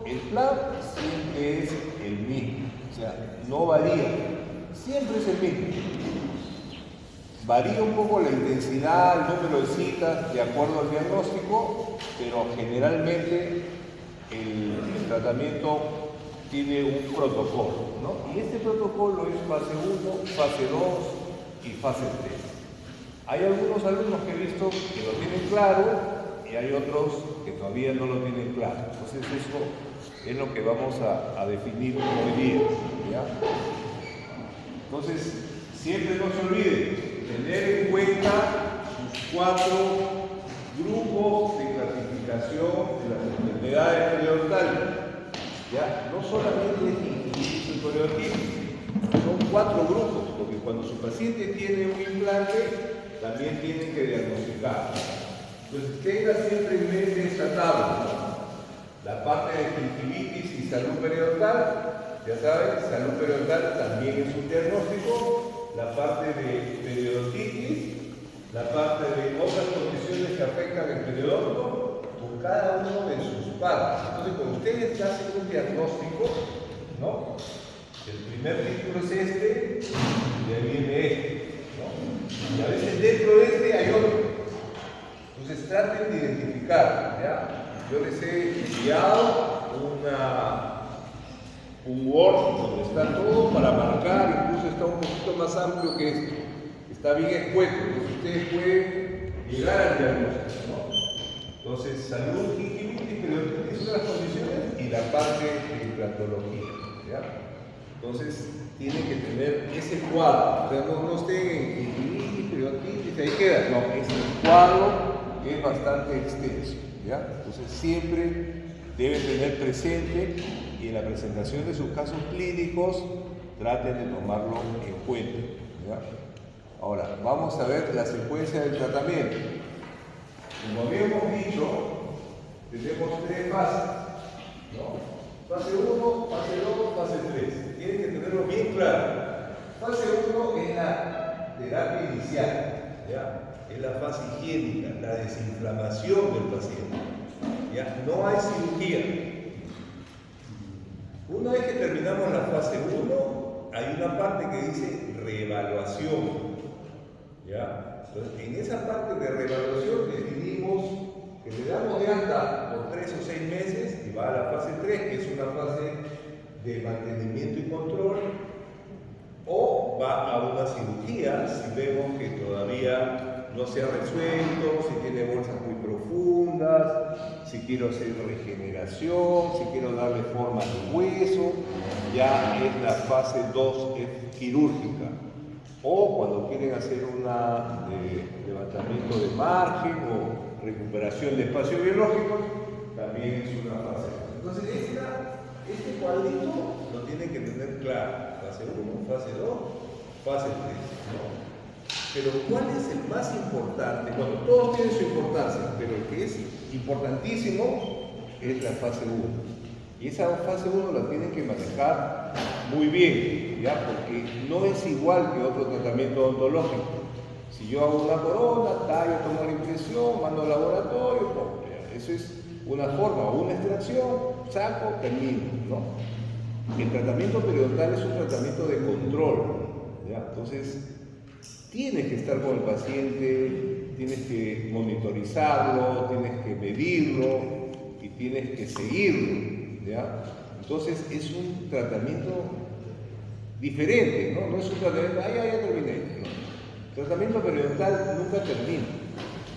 El plan siempre es el mismo, o sea, no varía, siempre es el mismo. Varía un poco la intensidad, el número de citas de acuerdo al diagnóstico, pero generalmente el tratamiento tiene un protocolo, ¿no? Y este protocolo es fase 1, fase 2 y fase 3. Hay algunos alumnos que he visto que lo tienen claro y hay otros que todavía no lo tienen claro. Entonces eso es lo que vamos a definir hoy día, ¿ya? Entonces, siempre no se olviden tener en cuenta sus 4 grupos de clasificación de las enfermedades periodontales, ¿ya? No solamente gingivitis y periodotitis, son 4 grupos, porque cuando su paciente tiene un implante, también tienen que diagnosticar. Entonces, tenga siempre en mente esta tabla, ¿no? La parte de gingivitis y salud periodontal, ya saben, salud periodontal también es un diagnóstico, la parte de periodontitis, la parte de otras condiciones que afectan el periodonto, por cada uno de sus partes. Entonces, cuando ustedes hacen un diagnóstico, ¿no? El primer título es este, y de ahí viene este, ¿no? Y a veces dentro de este hay otro. Entonces, traten de identificar, ¿ya? Yo les he enviado un Word donde está todo para marcar, incluso está un poquito más amplio que esto. Está bien expuesto, entonces ustedes pueden llegar al diagnóstico, ¿no? Entonces, salud, gingivitis, periodontitis son las condiciones y la parte de implantología, ¿ya? Entonces, tienen que tener ese cuadro, o sea, no estén en gingivitis, periodontitis, ahí queda, no, es el cuadro que es bastante extenso, ¿ya? Entonces, siempre deben tener presente y en la presentación de sus casos clínicos traten de tomarlo en cuenta, ¿ya? Ahora, vamos a ver la secuencia del tratamiento. Como habíamos dicho, tenemos 3 fases, ¿no? Fase 1, fase 2, fase 3. Tienen que tenerlo bien claro. Fase 1 es la terapia inicial, ¿ya? Es la fase higiénica, la desinflamación del paciente, ¿ya? No hay cirugía. Una vez que terminamos la fase 1, hay una parte que dice reevaluación, ¿ya? Entonces, en esa parte de reevaluación definimos que le damos de alta por 3 o 6 meses y va a la fase 3, que es una fase de mantenimiento y control, o va a una cirugía si vemos que todavía no se ha resuelto, si tiene bolsas muy profundas, si quiero hacer regeneración, si quiero darle forma de hueso, ya es la fase 2, es quirúrgica. O cuando quieren hacer un levantamiento de margen o recuperación de espacio biológico, también es una fase. Entonces, este cuadrito lo tienen que tener claro. Fase 1, fase 2, fase 3, ¿no? Pero ¿cuál es el más importante? Bueno, todos tienen su importancia, pero el que es importantísimo es la fase 1. Y esa fase 1 la tienen que manejar muy bien, ¿ya? Porque no es igual que otro tratamiento odontológico. Si yo hago una corona, tallo, tomo la impresión, mando al laboratorio, pues, eso es una forma, o una extracción, saco, termino, ¿no? El tratamiento periodontal es un tratamiento de control, ¿ya? Entonces, tienes que estar con el paciente, tienes que monitorizarlo, tienes que medirlo y tienes que seguirlo, ¿ya? Entonces, es un tratamiento diferente, ¿no? No es un tratamiento, ya terminé. No. El tratamiento periodontal nunca termina.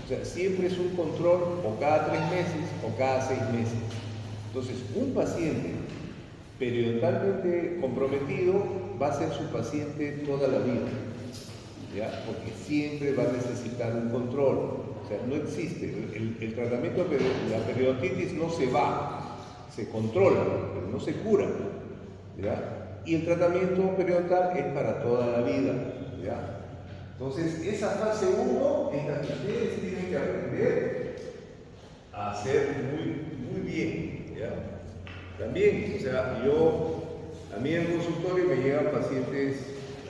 O sea, siempre es un control o cada 3 meses o cada 6 meses. Entonces, un paciente periodontalmente comprometido va a ser su paciente toda la vida, ¿ya? Porque siempre va a necesitar un control. O sea, no existe. El tratamiento de la periodontitis no se va, se controla, pero no se cura, ¿ya? Y el tratamiento periodontal es para toda la vida, ¿ya? Entonces, esa fase 1 es la que ustedes tienen que aprender a hacer muy bien, ¿ya? También, o sea, a mí en el consultorio me llegan pacientes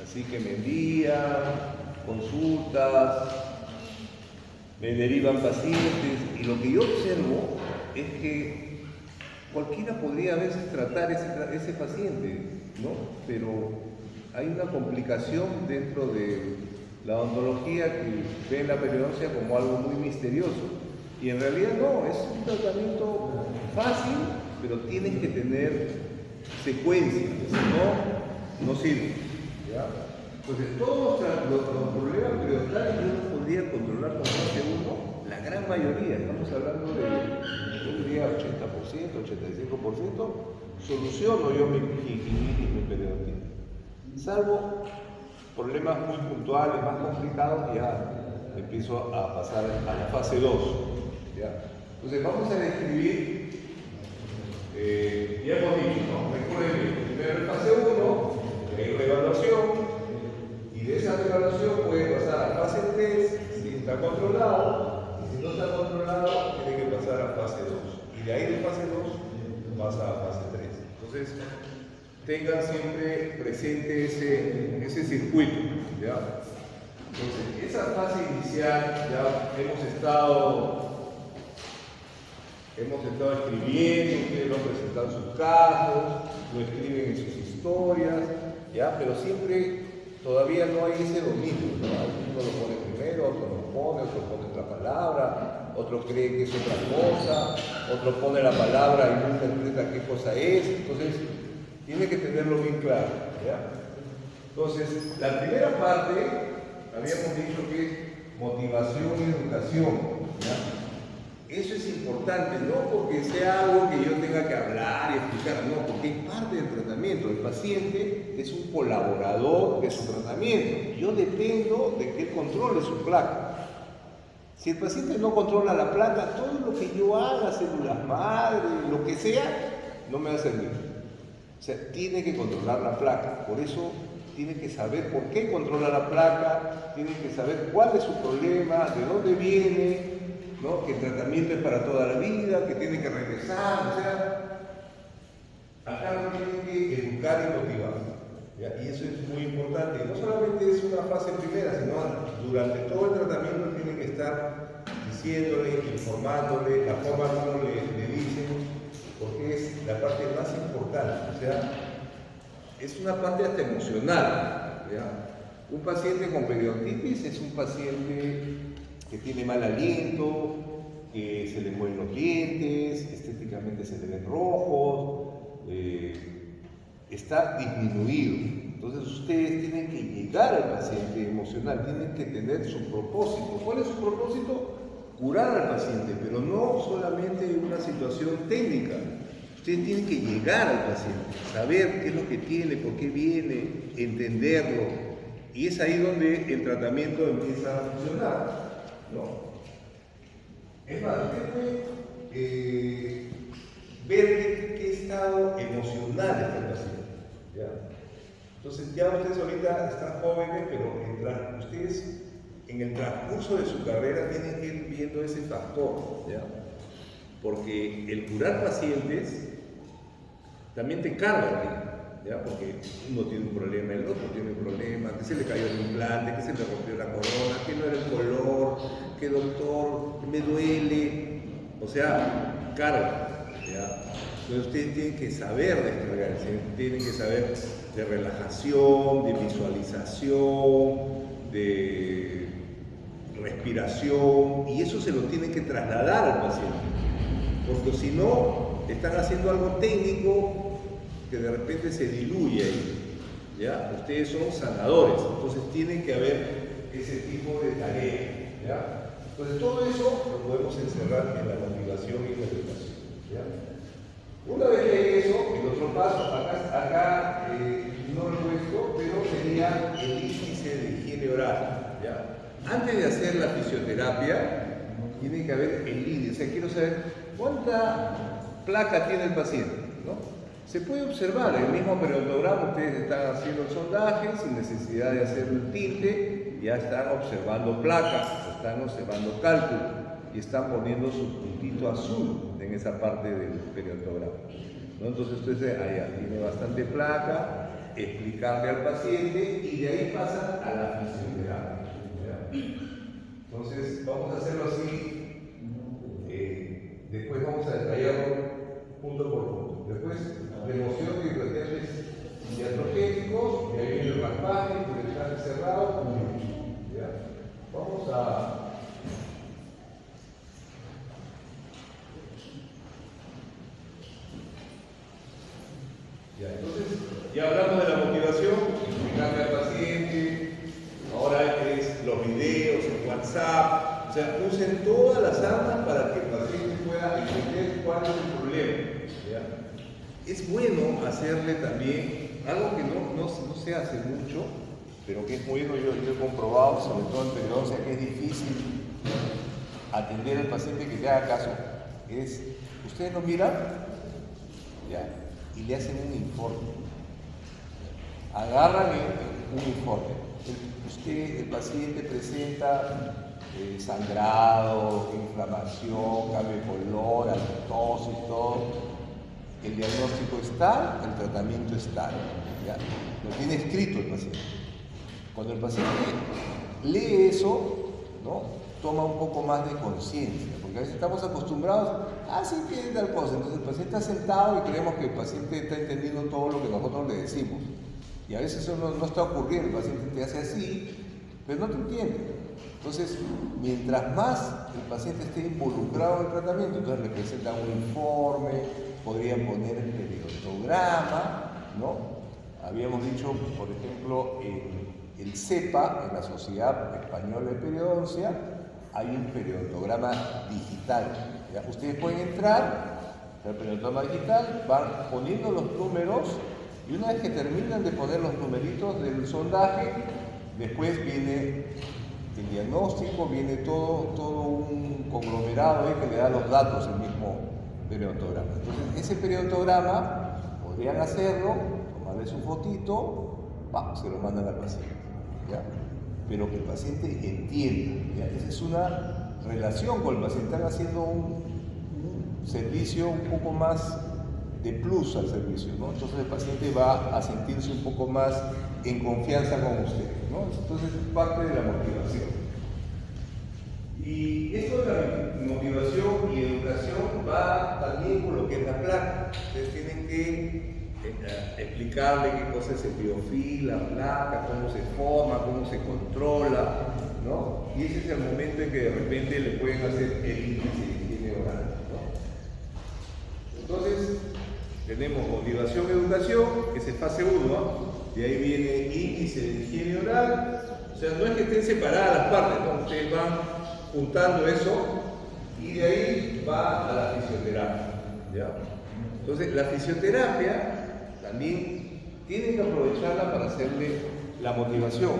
así que me envían consultas, me derivan pacientes, y lo que yo observo es que cualquiera podría a veces tratar ese paciente, ¿no? Pero hay una complicación dentro de la odontología que ve la periodoncia como algo muy misterioso. Y en realidad no, es un tratamiento fácil, pero tienes que tener secuencia, si no, no sirve. ¿Ya? Entonces, todos los problemas periodontales yo los podría controlar con fase 1, la gran mayoría, estamos hablando de, yo diría 80%, 85%, soluciono yo mi gingivitis, mi periodontitis. Salvo problemas muy puntuales, más complicados, ya empiezo a pasar a la fase 2. ¿Ya? Entonces vamos a describir, ya hemos dicho, ¿no? Recuerden, primero en fase 1, hay reevaluación, y de esa reevaluación puede pasar a fase 3, si está controlado, y si no está controlado, tiene que pasar a fase 2. Y de ahí de fase 2 pasa a fase 3. Entonces, tengan siempre presente ese circuito. ¿Ya? Entonces, esa fase inicial ya hemos estado escribiendo, ustedes lo presentan sus casos, lo escriben en sus historias, ¿ya? Pero siempre todavía no hay ese dominio, ¿no? Uno lo pone primero, otro no pone, otro pone otra palabra, otro cree que es otra cosa, otro pone la palabra y no interpreta qué cosa es. Entonces, tiene que tenerlo bien claro, ¿ya? Entonces, la primera parte, habíamos dicho que es motivación y educación, ¿ya? Eso es importante, no porque sea algo que yo tenga que hablar y explicar, no, porque es parte del tratamiento. El paciente es un colaborador de su tratamiento. Yo dependo de que él controle su placa. Si el paciente no controla la placa, todo lo que yo haga, células madre, lo que sea, no me va a servir. O sea, tiene que controlar la placa. Por eso tiene que saber por qué controla la placa, tiene que saber cuál es su problema, de dónde viene, ¿no? Que el tratamiento es para toda la vida, que tiene que regresar, o sea, acá uno tiene que educar y motivar, ¿ya? Y eso es muy importante. No solamente es una fase primera, sino durante todo el tratamiento tiene que estar diciéndole, informándole, la forma que uno le dice, porque es la parte más importante, o sea, es una parte hasta emocional, ¿ya? Un paciente con periodontitis es un paciente que tiene mal aliento, que se le mueven los dientes, estéticamente se le ven rojos, está disminuido. Entonces ustedes tienen que llegar al paciente emocional, tienen que tener su propósito. ¿Cuál es su propósito? Curar al paciente, pero no solamente una situación técnica. Ustedes tienen que llegar al paciente, saber qué es lo que tiene, por qué viene, entenderlo. Y es ahí donde el tratamiento empieza a funcionar, ¿no? Es más, usted puede ver qué estado emocional está el paciente, ¿ya? Entonces ya ustedes ahorita están jóvenes, pero ustedes en el transcurso de su carrera tienen que ir viendo ese factor, ¿ya? Porque el curar pacientes también te carga a ti, ¿ya? Porque uno tiene un problema, el otro tiene un problema, que se le cayó el implante, que se le rompió la corona, que no era el color, que doctor, me duele, o sea, carga, ¿ya? Entonces ustedes tienen que saber descargar, tienen que saber de relajación, de visualización, de respiración, y eso se lo tienen que trasladar al paciente, porque si no, están haciendo algo técnico que de repente se diluye ahí, ¿ya? Ustedes son sanadores, entonces tiene que haber ese tipo de tarea, ¿ya? Entonces todo eso lo podemos encerrar en la motivación y la educación, ¿ya? Una vez que hay eso, el otro paso, acá no lo he puesto, pero sería el índice de higiene oral, ¿ya? Antes de hacer la fisioterapia, tiene que haber el índice, o sea, quiero saber cuánta placa tiene el paciente, ¿no? Se puede observar, en el mismo periodontograma ustedes están haciendo el sondaje sin necesidad de hacer el tinte, ya están observando placas, están observando cálculo y están poniendo su puntito azul en esa parte del periodontograma, ¿no? Entonces ustedes allá tiene bastante placa, explicarle al paciente y de ahí pasan a la fisioterapia, ¿ya? Entonces vamos a hacerlo así, después vamos a detallarlo punto por punto. Después, remoción de irritantes iatrogénicos, y ahí viene el raspaje, el traje cerrado, ¿ya? Vamos a... Ya, entonces, ya hablamos de la motivación, explicarle al paciente, ahora es los videos, el WhatsApp, o sea, usen todas las armas para que el paciente pueda entender cuál es el problema. ¿Ya? Es bueno hacerle también algo que no se hace mucho, pero que es bueno, yo he comprobado, sobre todo en periodoncia, que es difícil atender al paciente que te haga caso, es, ustedes lo miran, ya, y le hacen un informe. Agarran un informe. El paciente presenta sangrado, inflamación, cambio de color, halitosis, todo. El diagnóstico es tal, el tratamiento es tal. ¿Ya? Lo tiene escrito el paciente. Cuando el paciente lee eso, ¿no?, toma un poco más de conciencia, porque a veces estamos acostumbrados, sí, tiene tal cosa, entonces el paciente está sentado y creemos que el paciente está entendiendo todo lo que nosotros le decimos, y a veces eso no está ocurriendo, el paciente te hace así, pero no te entiende. Entonces, mientras más el paciente esté involucrado en el tratamiento, entonces le presentan un informe, podrían poner el periodograma, ¿no? Habíamos dicho, por ejemplo, el CEPA, en la Sociedad Española de Periodoncia, hay un periodograma digital. ¿Ya? Ustedes pueden entrar al periodograma digital, van poniendo los números, y una vez que terminan de poner los numeritos del sondaje, después viene el diagnóstico, viene todo un conglomerado que le da los datos el mismo periodograma. Entonces, ese periodograma podrían hacerlo, tomarle su fotito, se lo mandan al paciente. ¿Ya? Pero que el paciente entienda. ¿Ya? Esa es una relación con el paciente, están haciendo un servicio un poco más de plus al servicio, ¿no? Entonces el paciente va a sentirse un poco más en confianza con usted, ¿no? Entonces es parte de la motivación. Y esto de la motivación y educación va también con lo que es la placa. Ustedes tienen que explicarle qué cosa es el biofilm, la placa, cómo se forma, cómo se controla, ¿no? Y ese es el momento en que de repente le pueden hacer el índice de higiene oral, ¿no? Entonces, tenemos motivación, educación, que es fase 1, ¿no? De ahí viene índice de higiene oral. O sea, no es que estén separadas las partes, ¿no? Ustedes van juntando eso y de ahí va a la fisioterapia, ¿ya? Entonces, la fisioterapia también tienen que aprovecharla para hacerle la motivación.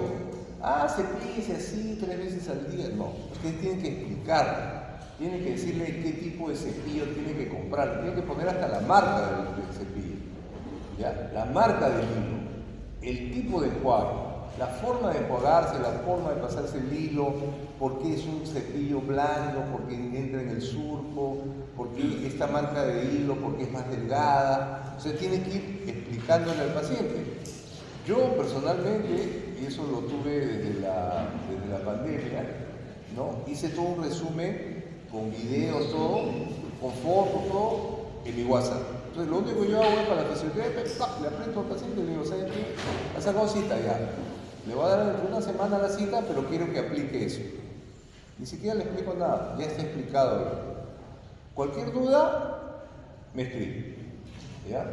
Cepíllese así 3 veces al día. No, ustedes tienen que explicar, tienen que decirle qué tipo de cepillo tienen que comprar, tienen que poner hasta la marca del cepillo, ¿ya? La marca del hilo, el tipo de enjuague, la forma de enjuagarse, la forma de pasarse el hilo, por qué es un cepillo blando, por qué entra en el surco, por qué esta marca de hilo, por qué es más delgada. O sea, tiene que ir explicándole al paciente. Yo personalmente, y eso lo tuve desde la pandemia, ¿no? Hice todo un resumen con videos, todo, con fotos, todo, en mi WhatsApp. Entonces lo único que yo hago es para la fisioterapia, le aprieto al paciente y le digo, ¿sabes qué? Has sacado cita ya. Le voy a dar dentro de una semana la cita, pero quiero que aplique eso. Ni siquiera le explico nada, ya está explicado ahí. Cualquier duda, me escribe. ¿Ya?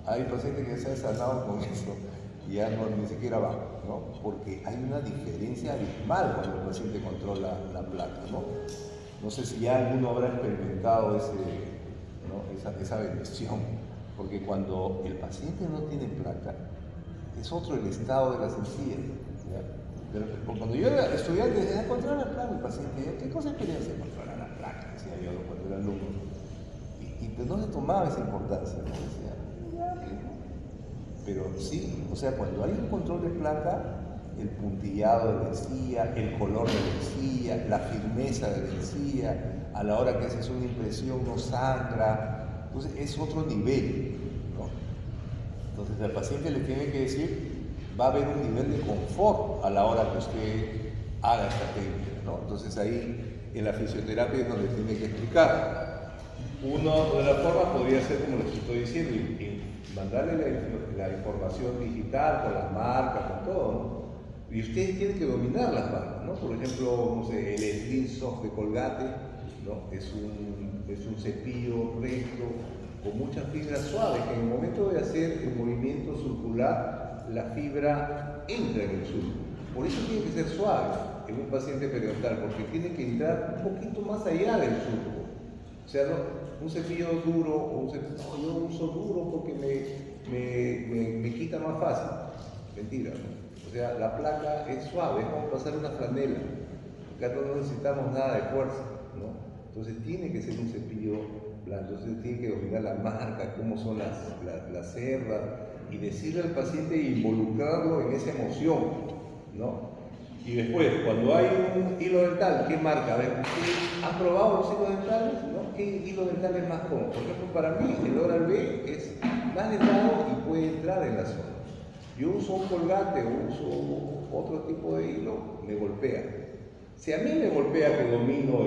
Hay pacientes que se han sanado con eso y ya ni siquiera van, ¿no? Porque hay una diferencia abismal cuando el paciente controla la placa, ¿no? No sé si ya alguno habrá experimentado esa bendición, porque cuando el paciente no tiene placa, es otro el estado de las encías. Pero cuando yo era estudiante, decía, encontrar la placa, el paciente, ¿qué cosa quería hacer? Encontrar la placa, decía yo cuando era alumno. Y pues no le tomaba esa importancia, ¿no? Decía, pero sí, o sea, cuando hay un control de placa, el puntillado de la encía, el color de la encía, la firmeza de la encía, a la hora que haces una impresión no sangra, entonces es otro nivel, ¿no? Entonces al paciente le tiene que decir, va a haber un nivel de confort a la hora que usted haga esta técnica, ¿no? Entonces ahí en la fisioterapia es donde tiene que explicar. Una de las formas podría ser como les estoy diciendo, y mandarle la información digital con las marcas, con todo, ¿no? Y ustedes tienen que dominar las marcas, ¿no? Por ejemplo, no sé, el Slim Soft de Colgate, ¿no? Es un cepillo recto con muchas fibras suaves, que en el momento de hacer el movimiento circular, la fibra entra en el surco. Por eso tiene que ser suave en un paciente periodontal, porque tiene que entrar un poquito más allá del surco. O sea, no, un cepillo duro, o un cepillo, no, yo uso duro porque me quita más fácil. Mentira, ¿no? O sea, la placa es suave, es como pasar una franela. Acá no necesitamos nada de fuerza, ¿no? Entonces tiene que ser un cepillo blando, entonces tiene que dominar la marca, cómo son las cerdas, y decirle al paciente e involucrarlo en esa emoción, ¿no? Y después, cuando hay un hilo dental, ¿qué marca? A ver, ¿han probado los hilos dentales? ¿No? ¿Qué hilo dental es más cómodo? Por ejemplo, para mí el Oral-B es más delgado y puede entrar en la zona. Yo uso un Colgate o uso otro tipo de hilo, me golpea. Si a mí me golpea que domino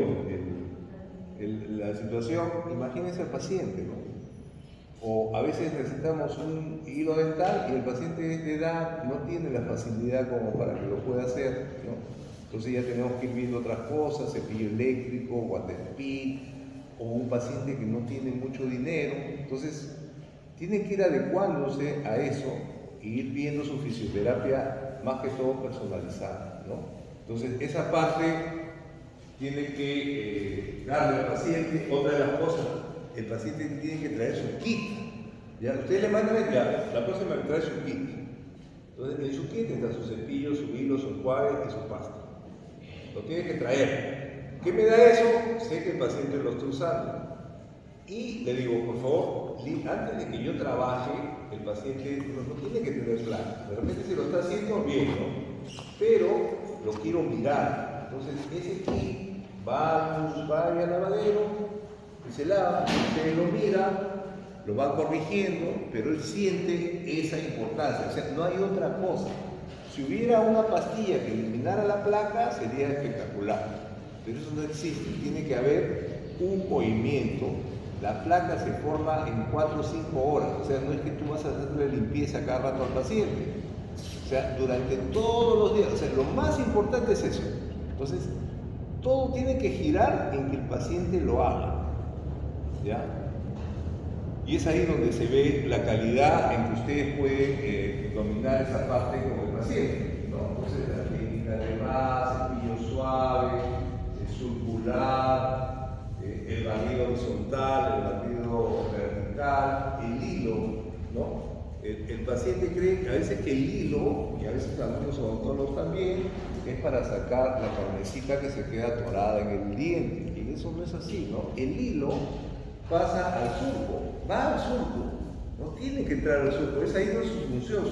la situación, imagínense al paciente, ¿no? O a veces necesitamos un hilo dental y el paciente de edad no tiene la facilidad como para que lo pueda hacer, ¿no? Entonces ya tenemos que ir viendo otras cosas, cepillo eléctrico, water speed, o un paciente que no tiene mucho dinero. Entonces tiene que ir adecuándose a eso e ir viendo su fisioterapia más que todo personalizada, ¿no? Entonces esa parte tiene que darle al paciente. Otra de las cosas, el paciente tiene que traer su kit. ¿Ya? Ustedes le mandan, ya, la próxima me trae su kit. Entonces en su kit está su cepillo, su hilo, su enjuague y su pasta. Lo tiene que traer. ¿Qué me da eso? Sé que el paciente lo está usando. Y le digo, por favor, antes de que yo trabaje, el paciente no tiene que tener plan. De repente si lo está haciendo bien, ¿no? Pero lo quiero mirar. Entonces ese kit va al lavadero y se lava, usted lo mira, lo va corrigiendo, pero él siente esa importancia. O sea, no hay otra cosa. Si hubiera una pastilla que eliminara la placa, sería espectacular. Pero eso no existe. Tiene que haber un movimiento. La placa se forma en 4 o 5 horas, o sea, no es que tú vas a hacerle limpieza cada rato al paciente, o sea, durante todos los días, o sea, lo más importante es eso. Entonces, todo tiene que girar en que el paciente lo haga, ¿ya? Y es ahí donde se ve la calidad en que ustedes pueden dominar esa parte con el paciente, ¿no? Entonces, la técnica de base, cepillo suave, circular, el barrido horizontal, el barrido vertical, el hilo, ¿no? El paciente cree que a veces que el hilo, y a veces algunos odontólogos también, es para sacar la carnecita que se queda atorada en el diente, y eso no es así, ¿no? El hilo pasa al surco, va al surco, no tiene que entrar al surco, esa ahí no es su función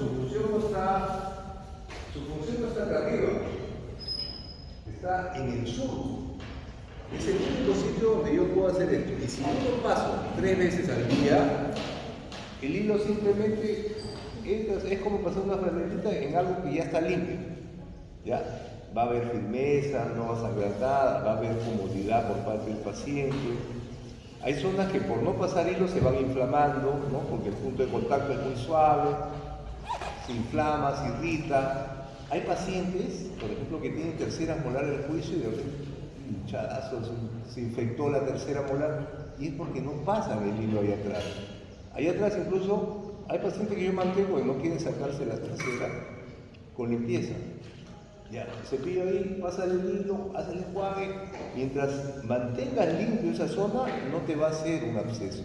no está acá arriba, está en el surco. Es el único sitio donde yo puedo hacer esto. Y si yo lo paso 3 veces al día, el hilo simplemente es como pasar una franelita en algo que ya está limpio. ¿Ya? Va a haber firmeza, no va a sangrar nada, va a haber comodidad por parte del paciente. Hay zonas que por no pasar hilo se van inflamando, ¿no? Porque el punto de contacto es muy suave, se inflama, se irrita. Hay pacientes, por ejemplo, que tienen terceras molares del juicio y de repente hinchazos, se infectó la tercera molar, y es porque no pasan el hilo ahí atrás. Ahí atrás incluso hay pacientes que yo mantengo que no quieren sacarse la tercera con limpieza. Ya, el cepillo ahí, pasa el hilo, hace el enjuague, mientras mantengas limpio esa zona, no te va a hacer un absceso.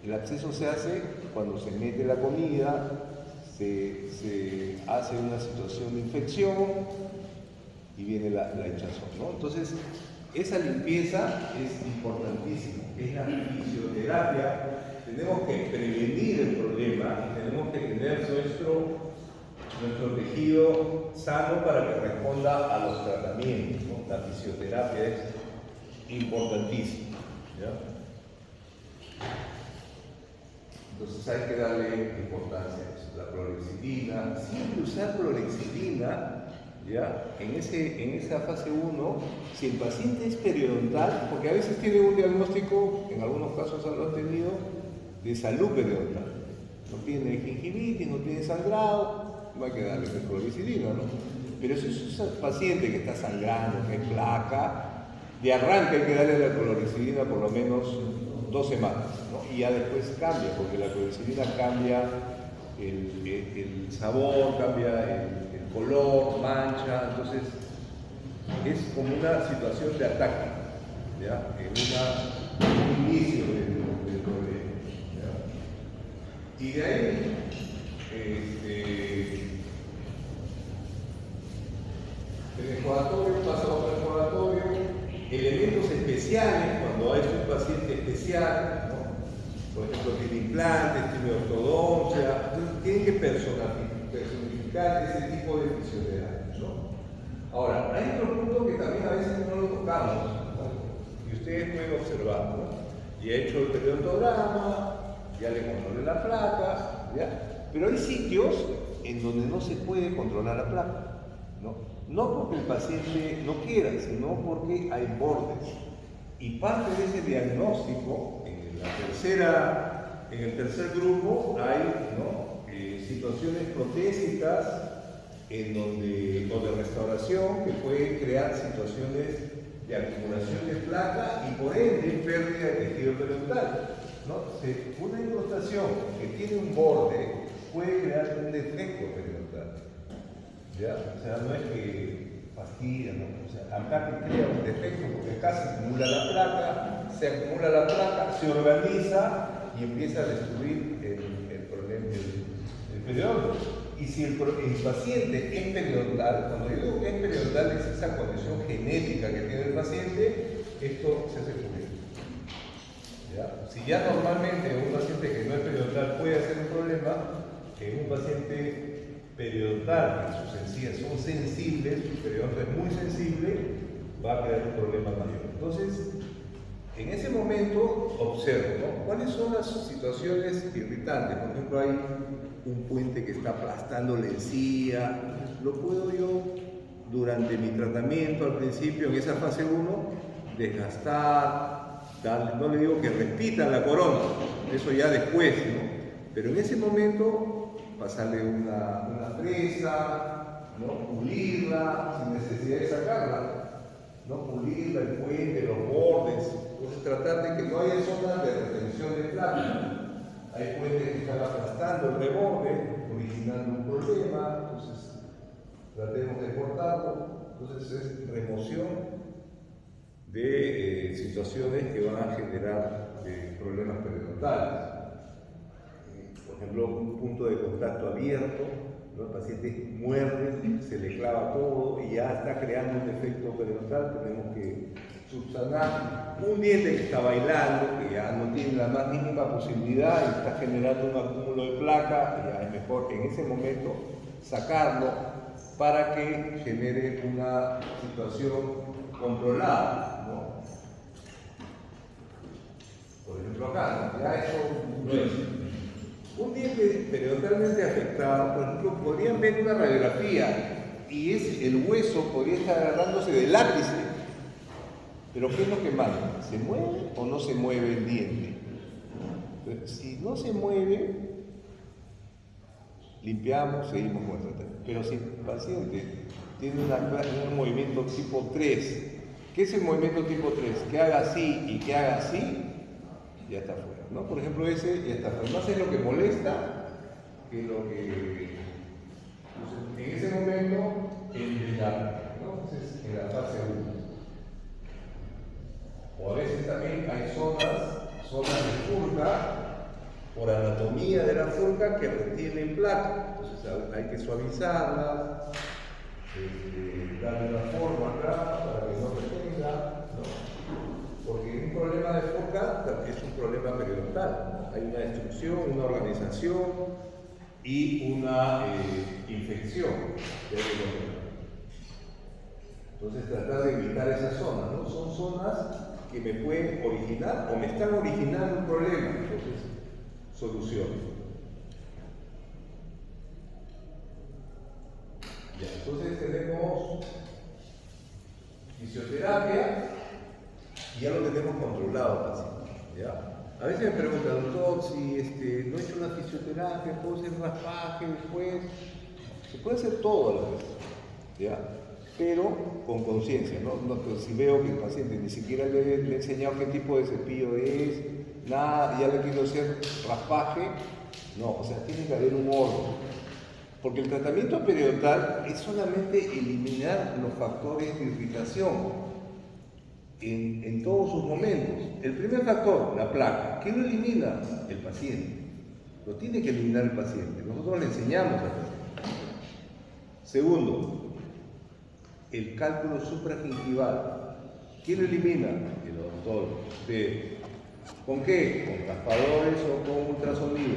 El absceso se hace cuando se mete la comida, se hace una situación de infección, y viene la hinchazón, ¿no? Entonces, esa limpieza es importantísima, es la fisioterapia. Tenemos que prevenir el problema y tenemos que tener nuestro tejido sano para que responda a los tratamientos, ¿no? La fisioterapia es importantísima, ¿ya? Entonces hay que darle importancia a eso. La clorexidina, siempre usar clorexidina, ¿ya? En esa fase 1, si el paciente es periodontal, porque a veces tiene un diagnóstico, en algunos casos lo han tenido, de salud periodontal. No tiene gingivitis, no tiene sangrado, no hay que darle clorexidina, ¿no? Pero si es un paciente que está sangrando, que es placa, de arranque hay que darle la clorexidina por lo menos 2 semanas, ¿no? Y ya después cambia, porque la clorexidina cambia el sabor, cambia el color, mancha, entonces es como una situación de ataque, ¿ya? En un inicio del problema, ¿ya? Y de ahí, el enjuagatorio, pasado por el enjuagatorio, elementos especiales, cuando hay un paciente especial, ¿no? Por ejemplo, tiene implantes, tiene ortodoncia, entonces tienen que personificar ese tipo de fisioterapia, ¿no? Ahora, hay otro punto que también a veces no lo tocamos, ¿no? Y ustedes pueden observar, ¿no? Y he hecho el periodontograma, ya le controlé la placa, ¿ya? Pero hay sitios en donde no se puede controlar la placa, ¿no? No porque el paciente no quiera, sino porque hay bordes. Y parte de ese diagnóstico, en el tercer grupo, hay, ¿no? Situaciones protésicas o de restauración que pueden crear situaciones de acumulación de placa y por ende pérdida de tejido periodontal, ¿no? Una incrustación que tiene un borde puede crear un defecto periodontal, ¿ya? O sea, no es que fastidia, ¿no? O sea, acá crea un defecto porque acá se acumula la placa, se organiza y empieza a destruir el periodonto. Y si el paciente es periodontal, cuando yo digo que es periodontal es esa condición genética que tiene el paciente, esto se hace cubrir. ¿Ya? Si ya normalmente un paciente que no es periodontal puede hacer un problema, en un paciente periodontal, que sus encías son sensibles, su periodonto es muy sensible, va a crear un problema mayor. Entonces, en ese momento observo, ¿no? ¿Cuáles son las situaciones irritantes? Por ejemplo, hay un puente que está aplastando la encía. ¿Lo puedo yo, durante mi tratamiento al principio, en esa fase 1, desgastar? No le digo que repitan la corona, eso ya después, ¿no? Pero en ese momento, pasarle una fresa, ¿no? Pulirla, sin necesidad de sacarla, ¿no? Pulirla, el puente, los bordes. Entonces, tratar de que no haya zonas de retención de placa. Hay puentes que están aplastando el reborde, originando un problema, entonces tratemos de cortarlo. Entonces, es remoción de situaciones que van a generar problemas periodontales. Por ejemplo, un punto de contacto abierto, ¿no? El paciente muerde, se le clava todo y ya está creando un defecto periodontal, tenemos que subsanar. Un diente que está bailando, que ya no tiene la más mínima posibilidad y está generando un acúmulo de placa, ya es mejor en ese momento sacarlo para que genere una situación controlada, ¿no? Por ejemplo acá, ¿no? Ya eso no es. Un diente periodontalmente afectado, por ejemplo, podrían ver una radiografía y el hueso podría estar agarrándose del ápice. Pero ¿qué es lo que manda? ¿Se mueve o no se mueve el diente? Entonces, si no se mueve, limpiamos, seguimos con el tratamiento. Pero si el paciente tiene un movimiento tipo 3, ¿qué es el movimiento tipo 3? Que haga así y que haga así, ya está fuera, ¿no? Por ejemplo, ese ya está fuera. Más es lo que molesta que lo que... Entonces, en ese momento, ¿no? Entonces, en la fase 1. O a veces también hay zonas de furca, por anatomía de la furca, que retienen placa. Entonces hay que suavizarlas, darle una forma acá para que no retenga, ¿no? Porque un problema de furca es un problema periodontal, ¿no? Hay una destrucción, una organización y una infección. Entonces tratar de evitar esas zonas, ¿no? Son zonas que me pueden originar o me están originando un problema. Entonces, solución. Ya, entonces tenemos fisioterapia y ya lo tenemos controlado casi, ¿ya? A veces me preguntan, doctor, si no he hecho una fisioterapia, ¿puedo hacer raspaje después? Se puede hacer todo a la vez, ¿ya? Pero con conciencia, ¿no? Pues si veo que el paciente ni siquiera le he enseñado qué tipo de cepillo es, nada, ya le quiero hacer raspaje, no, o sea, tiene que haber un orden. Porque el tratamiento periodontal es solamente eliminar los factores de irritación en todos sus momentos. El primer factor, la placa. ¿Quién lo elimina? El paciente. Lo tiene que eliminar el paciente. Nosotros le enseñamos al paciente. Segundo, el cálculo supragingival. ¿Quién lo elimina? El odontólogo. Usted. ¿Con qué? Con raspadores o con ultrasonido.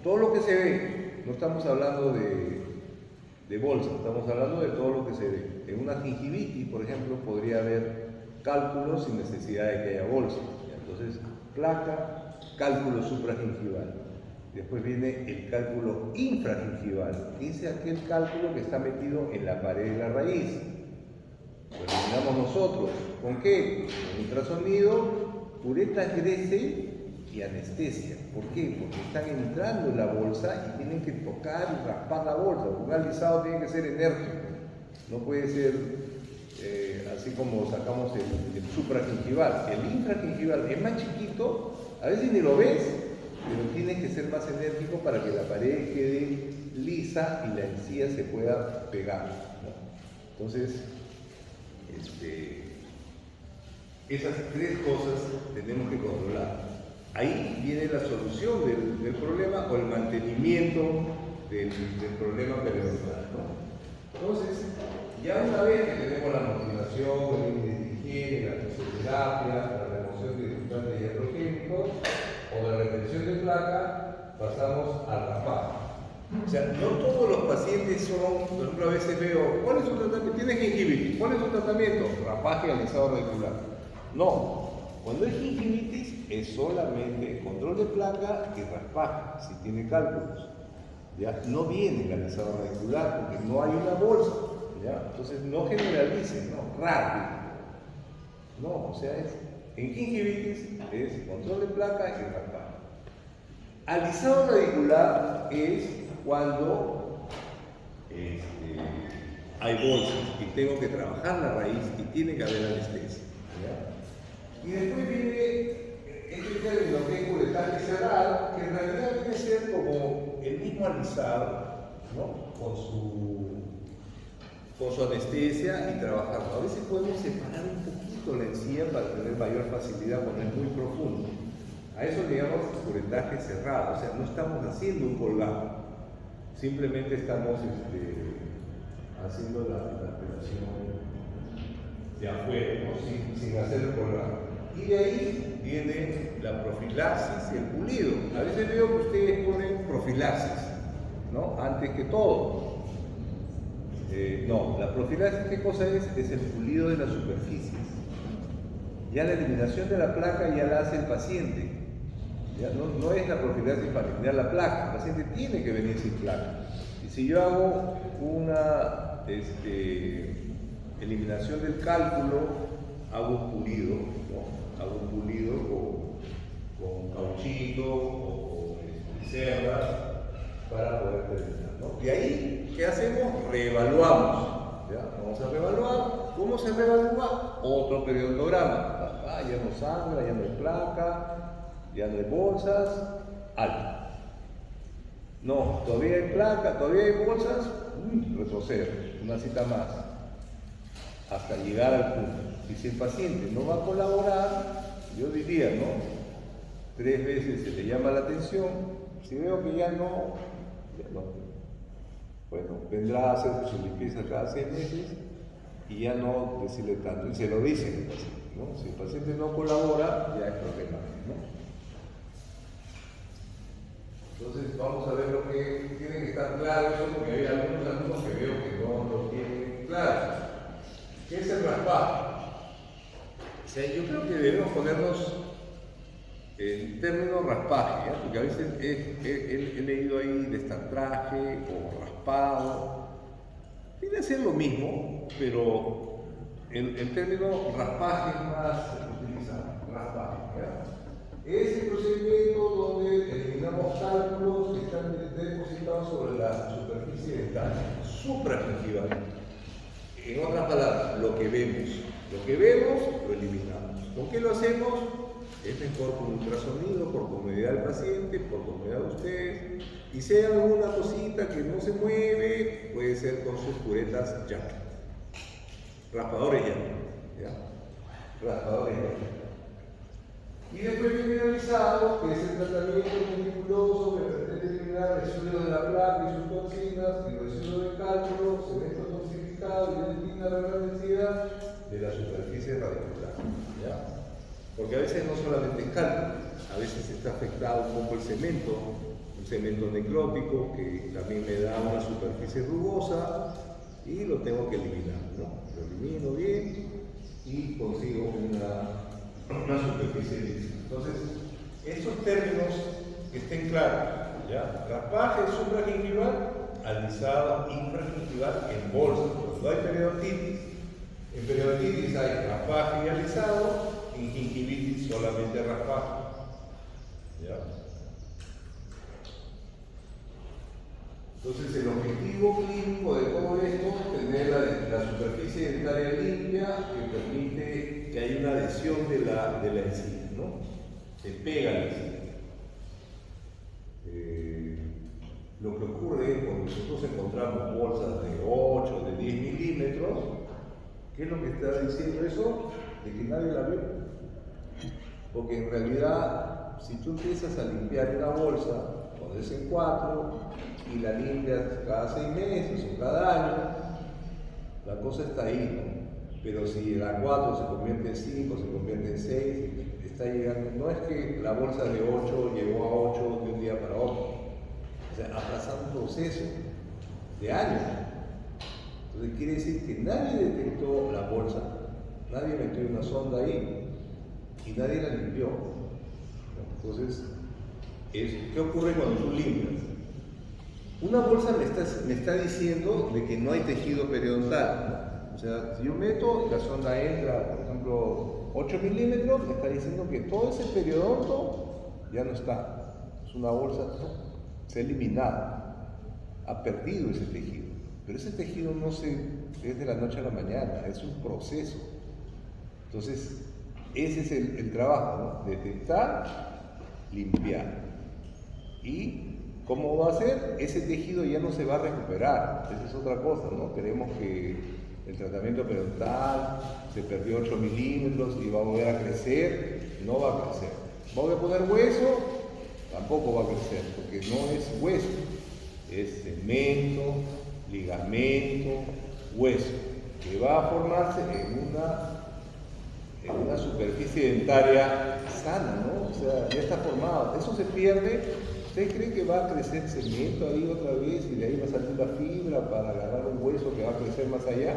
Todo lo que se ve. No estamos hablando de bolsa, estamos hablando de todo lo que se ve. En una gingivitis, por ejemplo, podría haber cálculos sin necesidad de que haya bolsa. Entonces, placa, cálculo supragingival. Después viene el cálculo infragingival, que es aquel cálculo que está metido en la pared de la raíz. Lo eliminamos nosotros. ¿Con qué? Con ultrasonido, uretra crece y anestesia. ¿Por qué? Porque están entrando en la bolsa y tienen que tocar y raspar la bolsa. Un alisado tiene que ser enérgico, no puede ser así como sacamos el supragingival. El infragingival es más chiquito, a veces ni lo ves, pero tiene que ser más enérgico para que la pared quede lisa y la encía se pueda pegar, ¿no? Entonces, esas tres cosas tenemos que controlar. Ahí viene la solución del problema o el mantenimiento del problema periodontal, ¿no? Entonces, ya una vez que tenemos la motivación, el índice de higiene, la fisioterapia, la remoción de sustantes iatrogénicos o la retención de placa, pasamos al raspaje. O sea, no todos los pacientes son, por ejemplo, a veces veo, ¿cuál es su tratamiento? ¿Tiene gingivitis? ¿Cuál es su tratamiento? Raspaje, alisado radicular. No. Cuando es gingivitis es solamente control de placa y raspaje, si tiene cálculos. ¿Ya? No viene el alisado radicular porque no hay una bolsa. ¿Ya? Entonces no generalicen, no, rápido. No, o sea, en gingivitis es control de placa y raspaje. Alisado radicular es cuando hay bolsas y tengo que trabajar la raíz y tiene que haber anestesia. ¿Ya? Y después viene este término que es curetaje cerrado, que en realidad viene a ser como el mismo alisado, ¿no? Con su anestesia y trabajarlo. A veces podemos separar un poquito la encía para tener mayor facilidad cuando es muy profundo. A eso le llamamos curetaje cerrado, o sea, no estamos haciendo un colgado, simplemente estamos haciendo la operación de afuera, ¿no? sin hacer el colgado. Y de ahí viene la profilaxis y el pulido. A veces veo que ustedes ponen profilaxis, ¿no? Antes que todo. No, la profilaxis, ¿qué cosa es? Es el pulido de las superficies. Ya la eliminación de la placa ya la hace el paciente. Ya no es la profilaxis para eliminar la placa. El paciente tiene que venir sin placa. Y si yo hago una eliminación del cálculo, hago un pulido, ¿no? Hago un pulido con cauchito o cerdas para poder terminar, ¿no? Y ahí, ¿qué hacemos? Reevaluamos. ¿Ya? Vamos a reevaluar. ¿Cómo se reevalúa? Otro periodontograma. Ya no sangra, ya no hay placa, ya no hay bolsas, alto. No, todavía hay placa, todavía hay bolsas, retrocedo, una cita más, hasta llegar al punto. Y si el paciente no va a colaborar, yo diría, ¿no? 3 veces se le llama la atención, si veo que ya no, bueno, vendrá a hacer su limpieza cada 6 meses y ya no decirle tanto, y se lo dicen al paciente, ¿no? Si el paciente no colabora, ya es problema, ¿no? Entonces vamos a ver lo que tiene que estar claro eso, porque hay algunos alumnos que veo que no lo tienen claro. ¿Qué es el raspaje? O sea, yo creo que debemos ponernos el término raspaje, ¿ya? Porque a veces he leído ahí destartraje o raspado. Viene a ser lo mismo, pero el término raspaje es más utilizado, raspaje, ¿ya? Es el procedimiento donde eliminamos cálculos que están depositados sobre la superficie dental, supragingival. En otras palabras, lo que vemos lo eliminamos. ¿Con qué lo hacemos? Es mejor con ultrasonido, por comodidad del paciente, por comodidad de ustedes. Y si hay alguna cosita que no se mueve, puede ser con sus curetas Jack. Raspadores ya. Raspadores ya. Y después viene realizado, que es el tratamiento meticuloso que pretende eliminar residuos de la placa y sus toxinas, y residuos de cálculo, cemento toxificado y dentina de gran densidad de la superficie radicular. ¿Ya? Porque a veces no solamente es cálculo, a veces está afectado un poco el cemento, un cemento necrótico que también me da una superficie rugosa y lo tengo que eliminar, ¿no? Lo elimino bien y consigo una superficie lisa. Entonces, esos términos que estén claros, ¿ya? Raspaje supragingival, alisado infragingival en bolsa. Cuando hay periodontitis, en periodontitis hay raspaje y alisado, en gingivitis solamente raspaje. ¿Ya? Entonces el objetivo clínico de todo esto es tener la superficie dentaria limpia que permite que haya una adhesión de la encía, ¿no? Se pega la encía. Lo que ocurre es cuando nosotros encontramos bolsas de 8, de 10 milímetros, ¿qué es lo que está diciendo eso? De que nadie la ve. Porque en realidad, si tú empiezas a limpiar una bolsa, pones en 4 y la limpias cada 6 meses o cada año, la cosa está ahí, ¿no? Pero si la 4 se convierte en 5, se convierte en 6, está llegando. No es que la bolsa de 8 llegó a 8 de un día para otro. O sea, ha pasado un proceso de años. Entonces quiere decir que nadie detectó la bolsa, nadie metió una sonda ahí y nadie la limpió. Entonces, ¿qué ocurre cuando tú limpias? Una bolsa me está diciendo de que no hay tejido periodontal, ¿no? O sea, si yo meto y la sonda entra, por ejemplo, 8 milímetros, me está diciendo que todo ese periodonto ya no está. Es una bolsa, ¿no? Se ha eliminado, ha perdido ese tejido. Pero ese tejido no es de la noche a la mañana, es un proceso. Entonces, ese es el trabajo, ¿no? Detectar, limpiar. ¿Y cómo va a ser? Ese tejido ya no se va a recuperar. Esa es otra cosa, ¿no? Queremos que el tratamiento periodontal se perdió 8 milímetros y va a volver a crecer. No va a crecer. Voy a poner hueso, tampoco va a crecer, porque no es hueso, es cemento, ligamento, hueso, que va a formarse en una superficie dentaria sana, ¿no? O sea, ya está formado. Eso se pierde. ¿Usted cree que va a crecer cemento ahí otra vez y de ahí va a salir la fibra para agarrar un hueso que va a crecer más allá?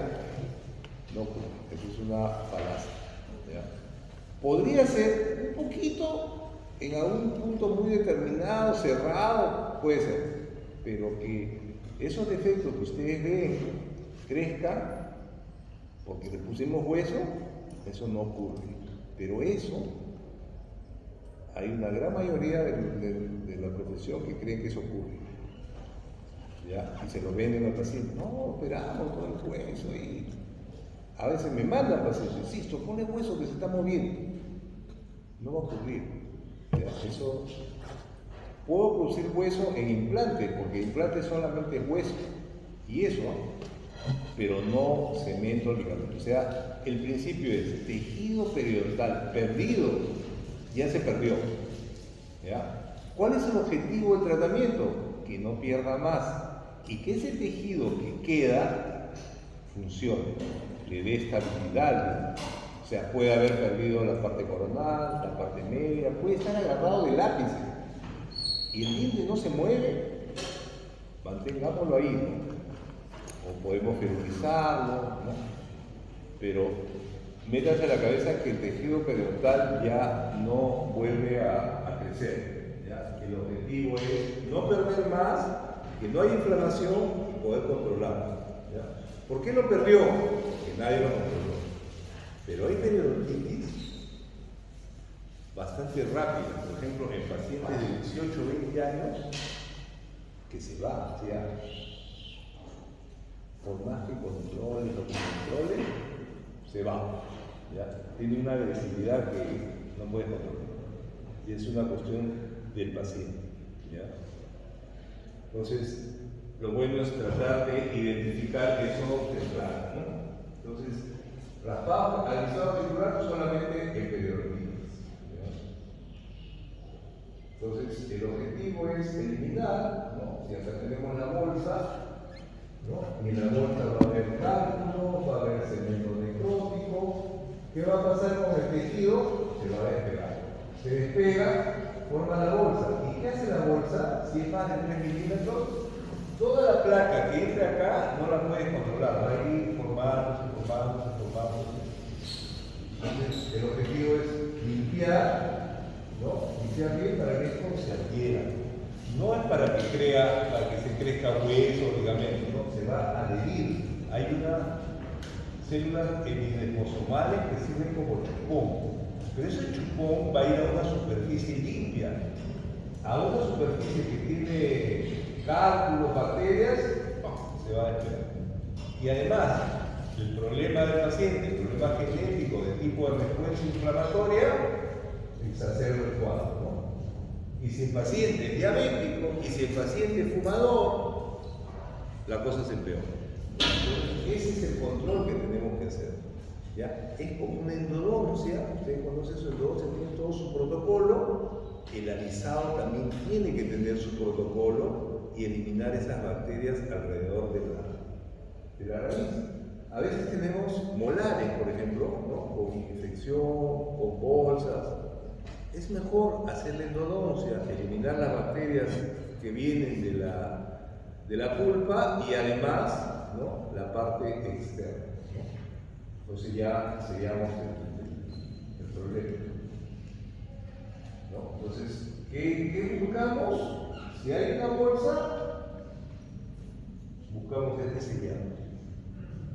No, eso es una falacia, ¿ya? Podría ser un poquito, en algún punto muy determinado, cerrado, puede ser, pero que esos defectos que ustedes ven crezcan porque le pusimos hueso, eso no ocurre. Pero eso, hay una gran mayoría de la profesión que creen que eso ocurre, ¿ya? Y se lo venden al paciente. No, operamos todo el hueso y a veces me mandan pacientes, insisto, pone hueso que se está moviendo. No va a ocurrir, ¿ya? Eso, puedo producir hueso en implante, porque implante solamente es hueso y eso, pero no cemento, ligamento. O sea, el principio es tejido periodontal perdido, ya se perdió, ¿ya? ¿Cuál es el objetivo del tratamiento? Que no pierda más y que ese tejido que queda funcione, le dé estabilidad. O sea, puede haber perdido la parte coronal, la parte media, puede estar agarrado del ápice y el diente no se mueve, mantengámoslo ahí, ¿no? O podemos fertilizarlo, ¿no? Pero métase a la cabeza que el tejido periodontal ya no vuelve a crecer, ¿ya? El objetivo es no perder más, que no haya inflamación y poder controlarlo, ¿ya? ¿Por qué lo perdió? Porque nadie lo controló. Pero hay periodontitis bastante rápida, por ejemplo, en pacientes de 18 o 20 años, que se va, o sea, por más que controle o que controle, se va. ¿Ya? Tiene una agresividad que no puede controlar. Y es una cuestión del paciente. ¿Ya? Entonces, lo bueno es tratar de identificar eso temprano, ¿no? Entonces, raspado, alisado articular solamente en periodontitis. Entonces, el objetivo es eliminar, ¿no? Si acá tenemos la bolsa, ¿no? Y en la bolsa va a haber cálculo, va a haber cemento necrótico. ¿Qué va a pasar con el tejido? Se va a despegar. Se despega, forma la bolsa. ¿Y qué hace la bolsa? Si es más de 3 milímetros, toda la placa que entra acá no la puedes controlar. Va a ir formándose. Entonces, el objetivo es limpiar, ¿no? Limpiar bien para que esto se adhiera. No es para que se crezca hueso o ligamento, ¿no? Se va a adherir. Hay unas células epidermosomales que sirven como chupón. Pero ese chupón va a ir a una superficie limpia, a una superficie que tiene cálculos, bacterias, se va a despegar. Y además, el problema del paciente, el problema genético de tipo de respuesta inflamatoria, exacerba el cuadro, ¿no? Y si el paciente es diabético y si el paciente es fumador, la cosa se empeora. Ese es el control que tenemos que hacer. ¿Ya? Es como una endodoncia, ustedes conocen su endodoncia, tiene todo su protocolo. El alisado también tiene que tener su protocolo y eliminar esas bacterias alrededor de la raíz. A veces tenemos molares, por ejemplo, ¿no? Con infección, con bolsas. Es mejor hacer la endodoncia, eliminar las bacterias que vienen de la pulpa y además, ¿no? La parte externa. Entonces ya sellamos el problema. ¿No? Entonces, ¿qué buscamos? Si hay una bolsa, buscamos este sellado.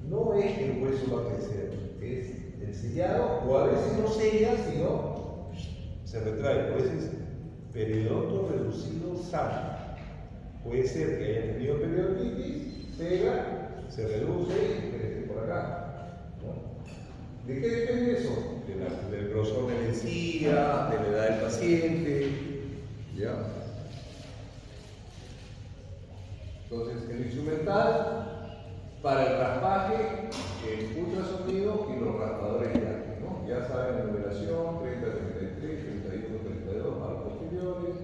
No es que el hueso va a crecer, es el sellado, o a veces no sella, sino se retrae. Por eso es periodonto reducido sano. Puede ser que haya tenido periodontitis, pega, se reduce y crece por acá. ¿no? ¿De qué depende eso? Del grosor de la encía, de la edad del paciente. ¿Ya? Entonces, el instrumental para el raspaje, el ultrasonido y los raspadores lácteos, ¿no? Ya saben la numeración, 30, 33, 31, 32, a los posteriores,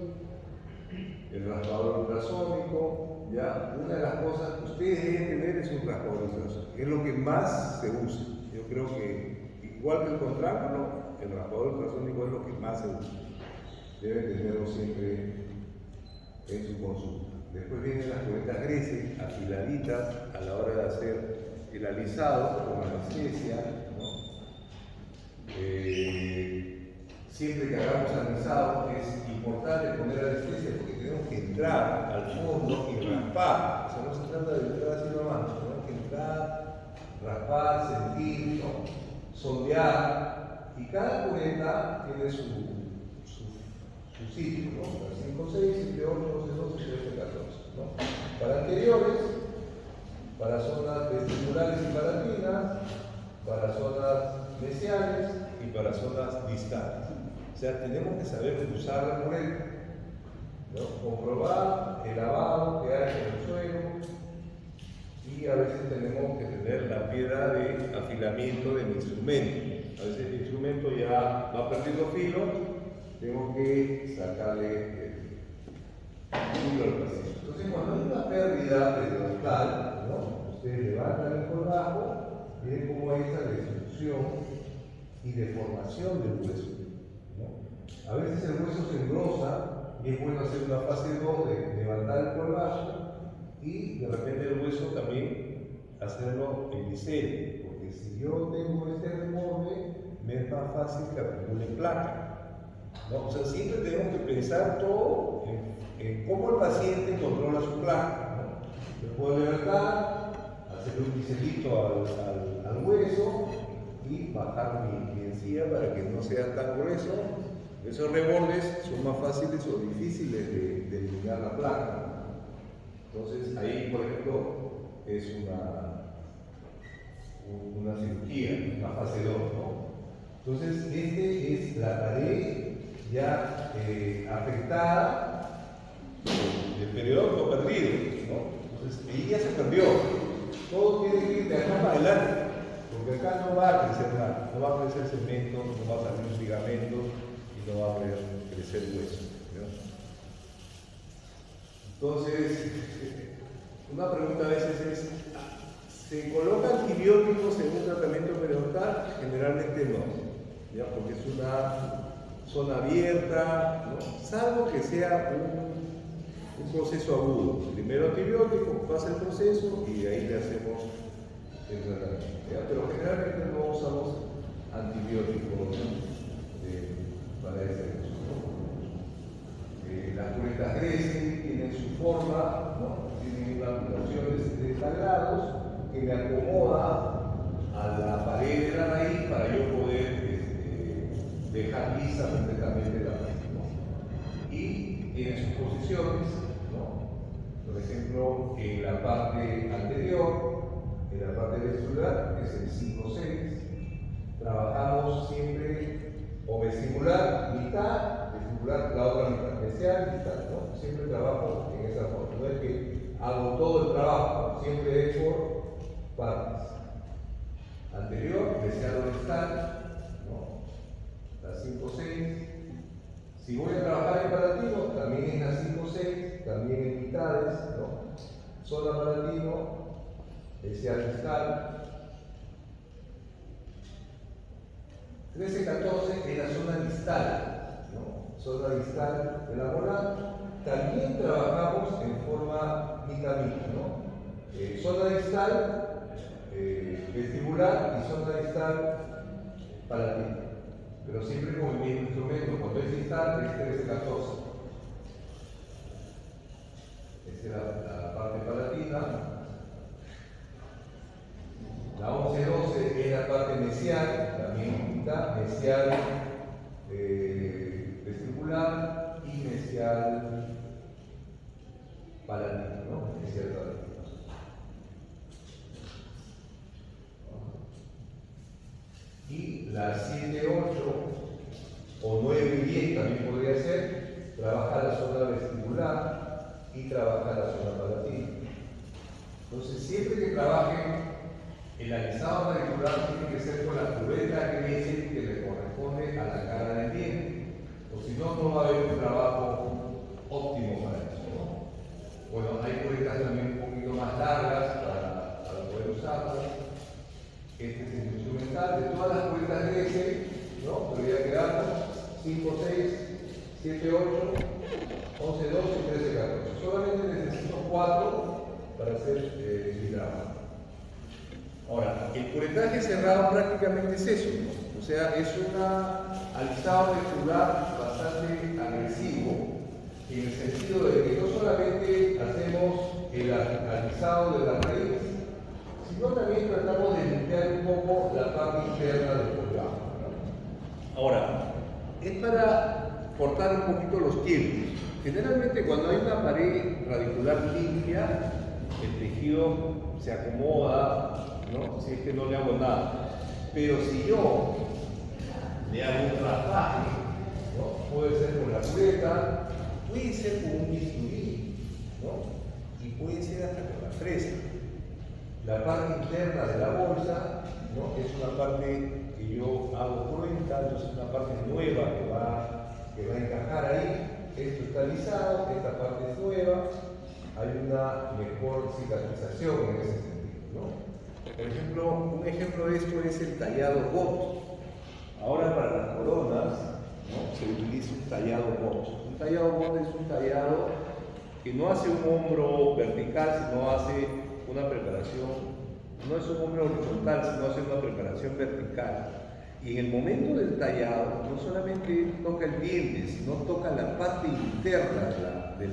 el raspador ultrasónico, ya, una de las cosas que ustedes deben tener es un raspador ultrasónico, es lo que más se usa. Yo creo que, igual que el contrácolo, el raspador ultrasónico es lo que más se usa. Deben tenerlo siempre en su consulta. Después vienen las cubetas Gresse, afiladitas a la hora de hacer el alisado con anestesia, ¿no? Siempre que hagamos alisado es importante poner anestesia porque tenemos que entrar al fondo y raspar. O sea, no se trata de entrar así nomás, tenemos que entrar, raspar, sentir, ¿no? Sondear. Y cada cubeta tiene su sitio, ¿no? 5, 6, 7, 8, 12, 12, 13, 14, ¿no? Para anteriores, para zonas vestibulares y palatinas, para zonas mesiales y para zonas distales. O sea, tenemos que saber usar la correcta, ¿no? Comprobar el lavado que hay en el suelo y a veces tenemos que tener la piedra de afilamiento del instrumento. A veces el instrumento ya va perdiendo filo. Tengo que sacarle el filo al paciente. Entonces, cuando hay una pérdida periodontal, ¿no? Ustedes levantan el colgajo, miren cómo hay esta destrucción y deformación del hueso, ¿no? A veces el hueso se engrosa y es bueno hacer una fase 2 de levantar el colgajo y de repente el hueso también hacerlo en bisel, porque si yo tengo este reborde, me es más fácil que acumule placa. ¿No? O sea, siempre tenemos que pensar todo en cómo el paciente controla su placa, ¿no? Yo puedo levantar, hacerle un biselito al hueso, y bajar mi encía para que no sea tan grueso. Esos rebordes son más fáciles o difíciles de eliminar la placa. Entonces ahí, por ejemplo, es una cirugía, una fase 2, ¿no? Entonces, este es la pared ya afectada del periodonto perdido, ¿no? Entonces, ahí ya se perdió. Todo tiene que ir de acá para adelante, porque acá no va a crecer nada, no va a crecer cemento, no va a salir ligamento y no va a crecer hueso, ¿no? Entonces, una pregunta a veces es, ¿se coloca antibióticos en un tratamiento periodontal? Generalmente no, ¿ya? Porque es una zona abierta, ¿no? Salvo que sea un proceso agudo. Primero antibiótico, pasa el proceso y de ahí le hacemos el tratamiento, ¿ya? Pero generalmente no usamos antibióticos para ese uso, ¿no? Las curetas crecen, tienen su forma, ¿no? Tienen unas angulaciones de tallados que me acomoda a la pared de la raíz para yo poder dejar lisa completamente la raíz, ¿no? Y tiene sus posiciones, ¿no? Por ejemplo, en la parte anterior, en la parte vestibular, que es el 5-6, trabajamos siempre o vestibular, mitad, vestibular, la otra mitad, mesial, mitad, ¿no? Siempre trabajo en esa forma. No es que hago todo el trabajo, siempre es por partes. Anterior, mesial o distal, ¿no? La 5-6. Si voy a trabajar en palatino, también en la 5-6, también en mitades, ¿no? Zona palatino, mesial distal. 13-14 es la zona distal, ¿no? Zona distal de la molar. También trabajamos en forma mitad-mitad, ¿no? Zona distal, vestibular y zona distal palatina. Pero siempre con el mismo instrumento. Cuando es distal es 13-14. Esta es la parte palatina. La 11-12 es la parte mesial, también mitad, mesial vestibular y mesial palatino, ¿no? Mesial palatino. Y la 7-8 o 9-10 también podría ser, trabaja la zona vestibular y trabaja la zona palatina. Entonces, siempre que trabajen el alisado radicular tiene que ser con la cubeta que le corresponde a la cara del diente, o si no, no va a haber un trabajo óptimo para eso, ¿no? Bueno, hay cubetas también un poquito más largas para poder usarlas. Este es el instrumental de todas las cubetas crece, ¿no? Pero ya quedamos 5, 6, 7, 8, 11, 12 y 13, 14. Solamente necesito 4 para hacer mi trabajo. Ahora, el curetaje cerrado prácticamente es eso, ¿no? O sea, es un alisado vestibular bastante agresivo, en el sentido de que no solamente hacemos el alisado de la raíz, sino también tratamos de limpiar un poco la parte interna del colgado, ¿no? Ahora, es para cortar un poquito los tiempos. Generalmente cuando hay una pared radicular limpia, el tejido se acomoda, ¿no? Si es que no le hago nada. Pero si yo le hago un raspaje, ¿no? Puede ser con la cubeta, puede ser con un bisturí, ¿no? Y puede ser hasta con la fresa. La parte interna de la bolsa, ¿no? Es una parte que yo hago cuenta, entonces es una parte nueva que va a encajar ahí. Esto está alisado, esta parte es nueva, hay una mejor cicatrización en ese sentido, ¿no? Por ejemplo, un ejemplo de esto es el tallado bot. Ahora para las coronas, ¿no? Se utiliza un tallado bot. Un tallado bot es un tallado que no hace un hombro vertical, sino hace una preparación, no es un hombro horizontal, sino hace una preparación vertical. Y en el momento del tallado, no solamente toca el diente, sino toca la parte interna de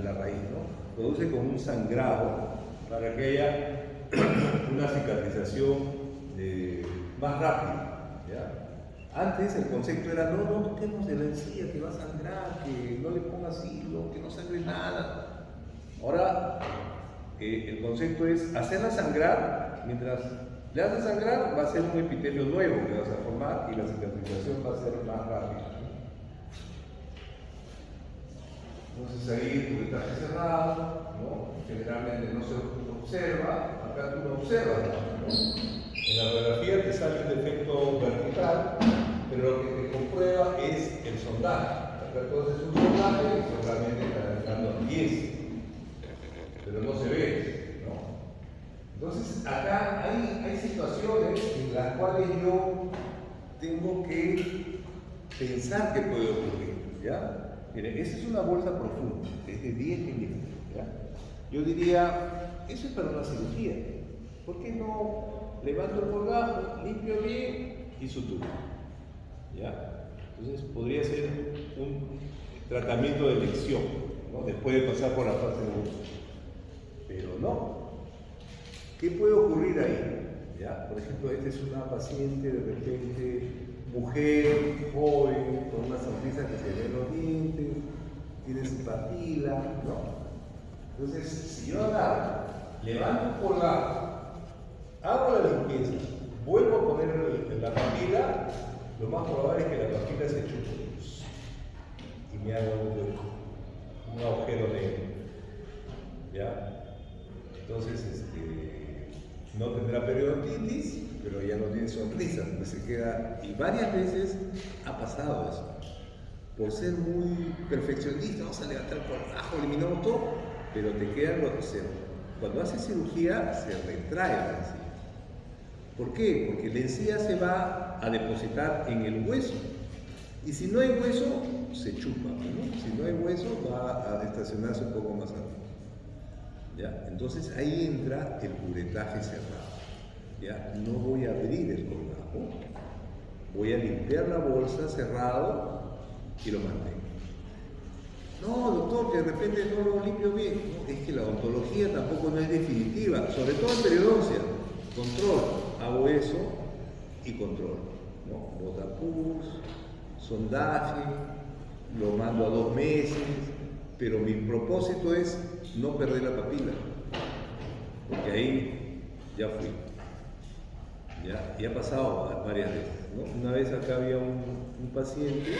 la raíz, ¿no? Produce como un sangrado para que haya una cicatrización más rápido. ¿Ya? Antes el concepto era, no toquemos de la encía, que va a sangrar, que no le pongas hilo, que no sangre nada. Ahora el concepto es hacerla sangrar. Mientras le haces sangrar, va a ser un epitelio nuevo que vas a formar y la cicatrización va a ser más rápida. Entonces ahí el curetaje cerrado, ¿no? Generalmente no se observa, acá tú lo observas, ¿no? En la radiografía te sale un defecto vertical, pero lo que te comprueba es el sondaje. Acá tú haces un sondaje y seguramente está entrando 10, pero no se ve, ¿no? Entonces acá hay situaciones en las cuales yo tengo que pensar que puede ocurrir, ¿ya? Miren, esa es una bolsa profunda, es de 10 milímetros, ¿ya? Yo diría, eso es para una cirugía. ¿Por qué no levanto el colgajo, limpio bien y suturo? ¿Ya? Entonces podría ser un tratamiento de elección, ¿no? Después de pasar por la fase de uso. Pero no. ¿Qué puede ocurrir ahí? ¿Ya? Por ejemplo, esta es una paciente de repente, mujer, joven, con una sonrisa que se ve en los dientes, tiene su papila, ¿no? Entonces, si yo agarro, levanto un colgajo, hago la limpieza, vuelvo a poner la papila, lo más probable es que la papila se chupe y me haga un agujero negro. ¿Ya? Entonces, no tendrá periodontitis, pero ya no tiene sonrisa, porque se queda, y varias veces ha pasado eso. Por ser muy perfeccionista, vamos a levantar el colgajo, eliminamos todo, pero te quedan los deseos. Cuando haces cirugía, se retrae la encía. ¿Por qué? Porque la encía se va a depositar en el hueso. Y si no hay hueso, se chupa, ¿no? Si no hay hueso, va a estacionarse un poco más arriba. ¿Ya? Entonces ahí entra el curetaje cerrado. ¿Ya? No voy a abrir el colgajo, voy a limpiar la bolsa cerrado y lo mantengo. No, doctor, que de repente no lo limpio bien. No, es que la odontología tampoco no es definitiva, sobre todo en periodoncia. Control, hago eso y control, ¿no? Botapus, sondaje, lo mando a 2 meses, pero mi propósito es no perder la papila, porque ahí ya fui. Ya ha pasado varias veces, ¿no? Una vez acá había un paciente,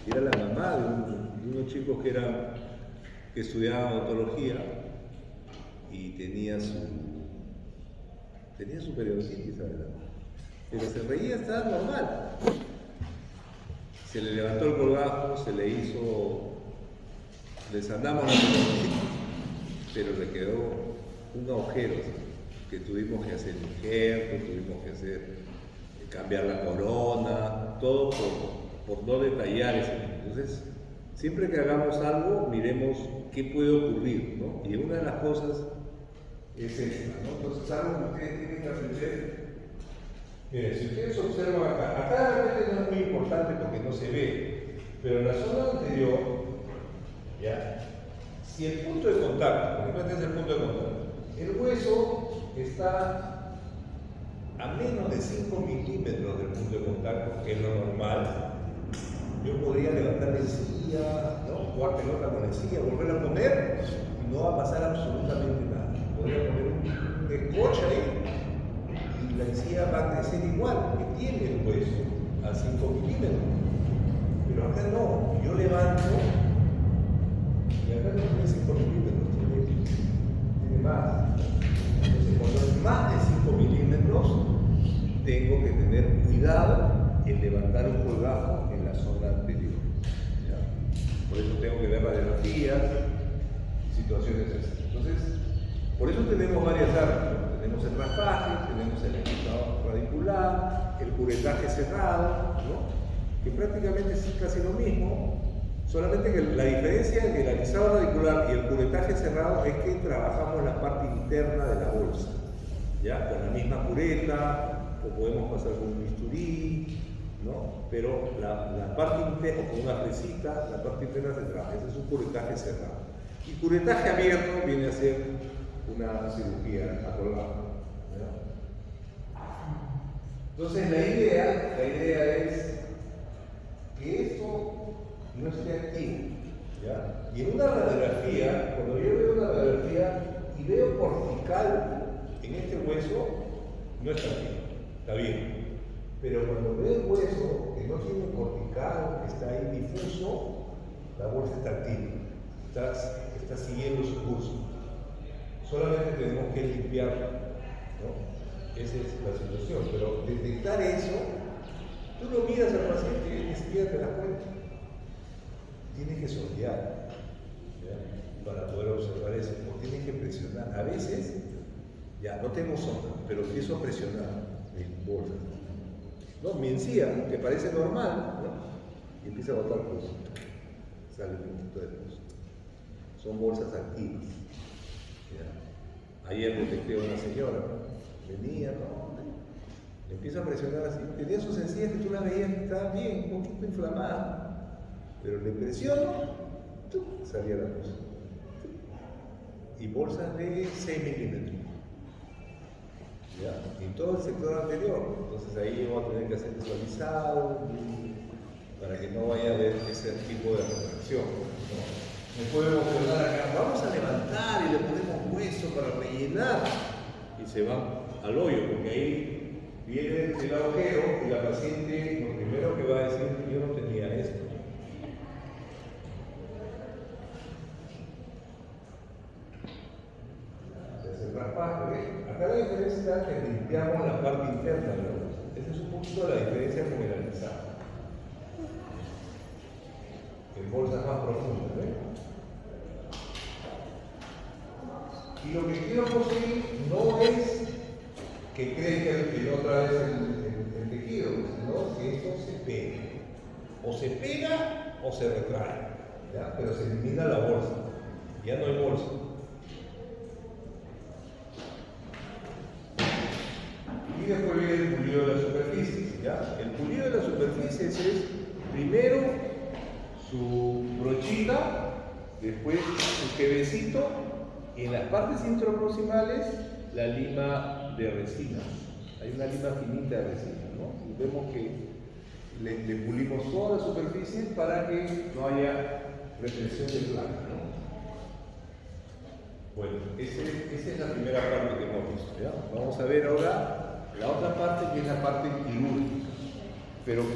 era la mamá de unos chicos que estudiaban odontología y tenía su periodontitis, ¿verdad? Pero se reía, estaba normal. Se le levantó el colgajo, se le hizo, desandamos la periodontitis, pero le quedó un agujero que tuvimos que hacer injerto, tuvimos que hacer, cambiar la corona, todo por no detallar eso. Entonces, siempre que hagamos algo, miremos qué puede ocurrir, ¿no? Y una de las cosas es esta, ¿no? Entonces, algo que ustedes tienen que aprender. Miren, si ustedes observan acá de repente no es muy importante porque no se ve, pero en la zona anterior, ¿ya? Si el punto de contacto, por ejemplo, este es el punto de contacto, el hueso está a menos de 5 milímetros del punto de contacto, que es lo normal, yo podría levantar la encía, ¿no? Jugar pelota con la encía, volver a poner, y no va a pasar absolutamente nada. Podría poner un escoche ahí y la encía va a crecer igual, porque tiene el hueso a 5 milímetros. Pero acá no, yo levanto y acá no tiene 5 milímetros, tiene más. Entonces, cuando es más de 5 milímetros, tengo que tener cuidado en levantar un colgajo en la zona anterior. ¿Ya? Por eso tengo que ver radiografías, situaciones así. Entonces, por eso tenemos varias armas. Tenemos el raspaje, tenemos el alisado radicular, el curetaje cerrado, ¿no? Que prácticamente es casi lo mismo, solamente que la diferencia entre el alisado radicular y el curetaje cerrado es que trabajamos la parte interna de la bolsa, ¿ya? Con la misma cureta, o podemos pasar con un bisturí, ¿no? Pero la parte interna, con una fresita, la parte interna se trabaja. Ese es un curetaje cerrado. Y curetaje abierto viene a ser una cirugía a colgajo. Entonces la idea es que esto no esté activo, ¿ya? Y en una radiografía, cuando yo veo una radiografía y veo cortical en este hueso, no está activo, está bien. Pero cuando veo el hueso que no tiene cortical, que está ahí difuso, la bolsa está activa, está siguiendo su curso. Solamente tenemos que limpiarla, ¿no? Esa es la situación. Pero detectar eso, tú lo miras al paciente y ni siquiera te das cuenta. Tienes que sondear, ¿ya? Para poder observar eso, o tienes que presionar. A veces, ya no tengo sonda, pero empiezo a presionar en bolsas. ¿No? Mi encía, que parece normal, ¿no? Y empieza a botar pus. Sale un poquito de pus. Son bolsas activas. ¿Ya? Ayer detecté a una señora, ¿no? Venía, ¿no? Le empieza a presionar así. Tenía sus encías que tú la veías que estaban bien, un poquito inflamadas. Pero le presiono, salía la pus. Y bolsas de 6 milímetros. ¿Ya? En todo el sector anterior. Entonces ahí vamos a tener que hacer visualizado para que no vaya a haber ese tipo de retracción, ¿no? Me puede emocionar acá, vamos a levantar y le ponemos hueso para rellenar y se va al hoyo, porque ahí viene el agujero y la paciente lo primero que va a decir, yo no tenía esto. Se raspa, ¿eh? Acá la diferencia está que limpiamos la parte interna de la bolsa. Esa es un poquito la diferencia con el analizado. En bolsas más profundas, ¿eh? Y lo que quiero conseguir no es que crezca otra vez el tejido, sino que esto se pegue. O se pega o se retrae, ¿ya? Pero se elimina la bolsa. Ya no hay bolsa. Y después viene el pulido de las superficies, ¿ya? El pulido de las superficies es primero su brochita, después su jevecito y en las partes intraproximales la lima de resina. Hay una lima finita de resina, ¿no? Y vemos que le pulimos toda la superficie para que no haya retención de placa, ¿no? Bueno, esa es la primera parte que hemos visto, ¿ya? Vamos a ver ahora la otra parte que es la parte quirúrgica. Pero ¿qué